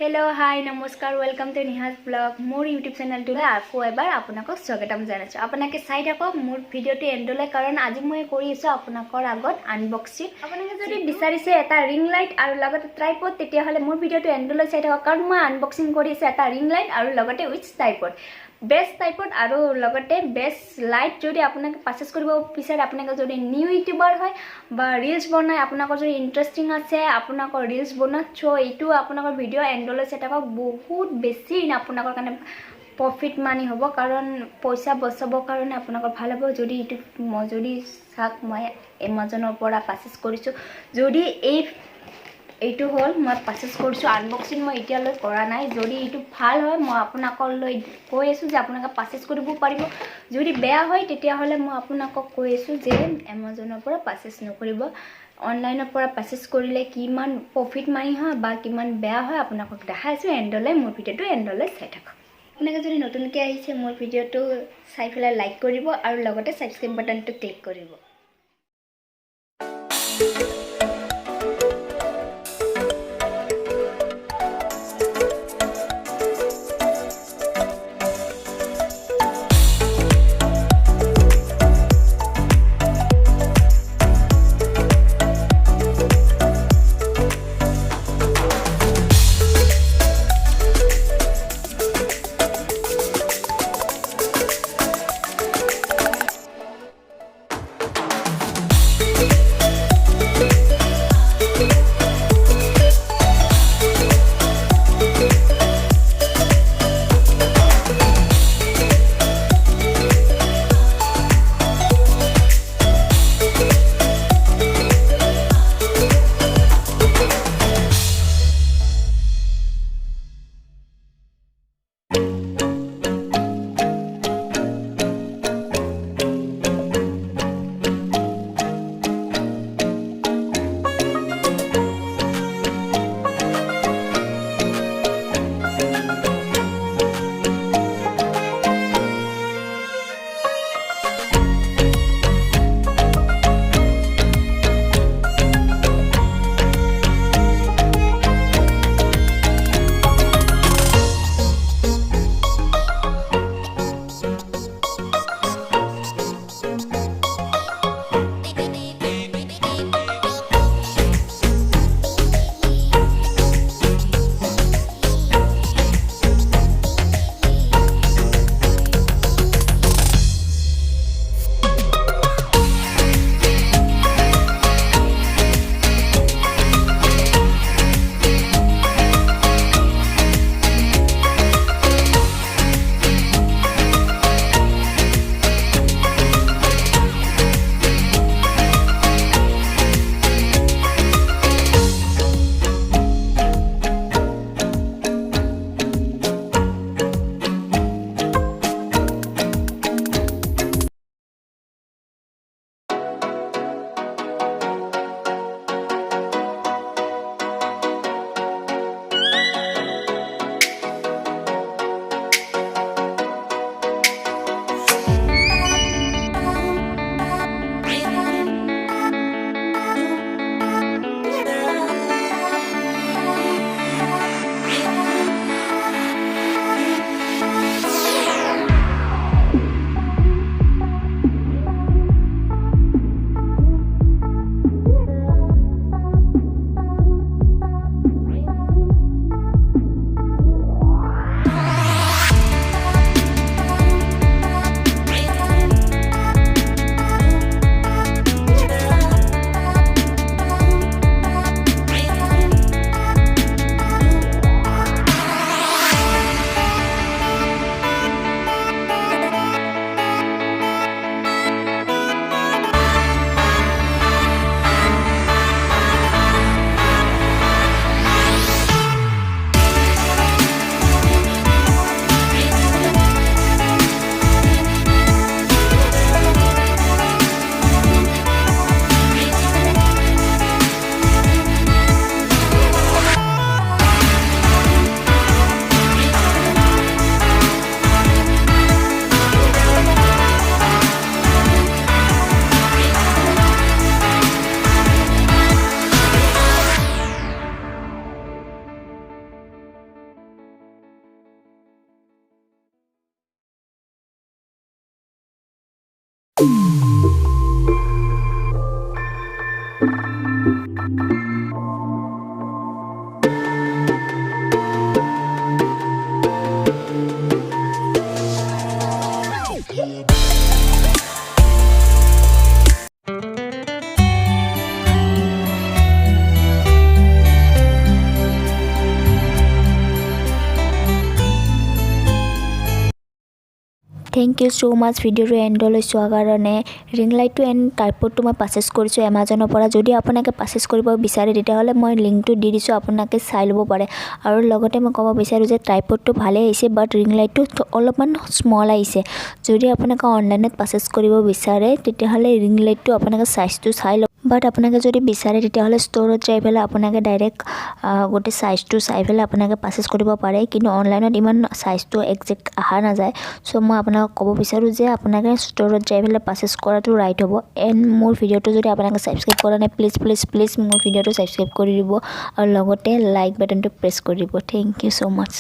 hello hi नमस्कार welcome to Nihaj blog मोर YouTube channel तो आको एबार आपनाक स्वागतम जानाइছো आपनाके চাই থাকক मोर ভিডিওটি এন্ডলৈ কাৰণ আজি মই কৰি আছো আপোনাকৰ আগত আনবক্সিং আপোনাকে যদি বিচাৰিছে এটা ৰিং লাইট আৰু লগতে ট্ৰাইপড তেতিয়া হলে मोर ভিডিওটো এন্ডলৈ চাই থাকক কাৰণ মই আনবক্সিং কৰি আছো এটা ৰিং লাইট আৰু লগতে উইথ ট্ৰাইপড बेस्ट टाइपड और लगते बेस्ट लाइट जो आपन पार्चेस कर आपन जो न्यू यूट्यूबर है रिल्स बनाए आपन जो इंटरेस्टिंग आसे आपन रिल्स बना सो यू अपन भिडिओ एंडल चाई थक बहुत बेसि अपन प्रफिट मानी हम कारण पैसा बचाब कारण अपन भल हम जो मैं चाक मैं एमाजनर पार्चेस कर এইটো হল মই পারচেজ কৰিছো আনবক্সিং মই এতিয়ালৈ কৰা নাই যদি এইটো ভাল হয় মই আপোনাকলৈ কৈ আছো যে আপোনাক পারচেজ কৰিব পাৰিব যদি বেয়া হয় তেতিয়া হলে মই আপোনাক কৈ আছো যে এমাজনৰ পৰা পাৰচেজ নকৰিব অনলাইনৰ পৰা পাৰচেজ কৰিলে কিমান প্ৰফিট মানি হয় বা কিমান বেয়া হয় আপোনাক দেখাইছো এন্ডলৈ মোৰ ভিডিওটো এন্ডলৈ চাই থাকক আপোনাক যদি নতুনকৈ আহিছে মোৰ ভিডিওটো চাই ফেলাই লাইক কৰিব আৰু লগতে সাবস্ক্ৰাইব বাটনটো ক্লিক কৰিব থেংক ইউ ছ' মাছ ভিডিঅ'টো এণ্ডলৈ চোৱাৰ কাৰণে ৰিং লাইটটো এণ্ড ট্ৰাইপডটো মই পাৰ্চেছ কৰিছোঁ এমাজনৰ পৰা যদি আপোনালোকে পাৰ্চেছ কৰিব বিচাৰে তেতিয়াহ'লে মই লিংকটো দি দিছোঁ আপোনালোকে চাই ল'ব পাৰে আৰু লগতে মই ক'ব বিচাৰোঁ যে ট্ৰাইপডটো ভালেই আহিছে বাট ৰিং লাইটটো অলপমান স্মল আহিছে যদি আপোনালোকে অনলাইনত পাৰ্চেছ কৰিব বিচাৰে তেতিয়াহ'লে ৰিং লাইটটো আপোনালোকে চাইজটো চাই ল'ব বাট আপোনালোকে যদি বিচাৰে তেতিয়াহ'লে ষ্ট'ৰত যাই পেলাই আপোনালোকে ডাইৰেক্ট গোটেই চাইজটো চাই পেলাই আপোনালোকে পাৰ্চেছ কৰিব পাৰে কিন্তু অনলাইনত ইমান চাইজটো একজেক্ট অহা নাযায় চ' মই আপোনালোকক ক'ব বিচাৰোঁ যে আপোনালোকে ষ্ট'ৰত যাই পেলাই পাৰ্চেছ কৰাটো ৰাইট হ'ব এণ্ড মোৰ ভিডিঅ'টো যদি আপোনালোকে ছাবস্ক্ৰাইব কৰা নাই প্লিজ মোৰ ভিডিঅ'টো ছাবস্ক্ৰাইব কৰি দিব আৰু লগতে লাইক বাটনটো প্ৰেছ কৰি দিব থেংক ইউ ছ' মাছ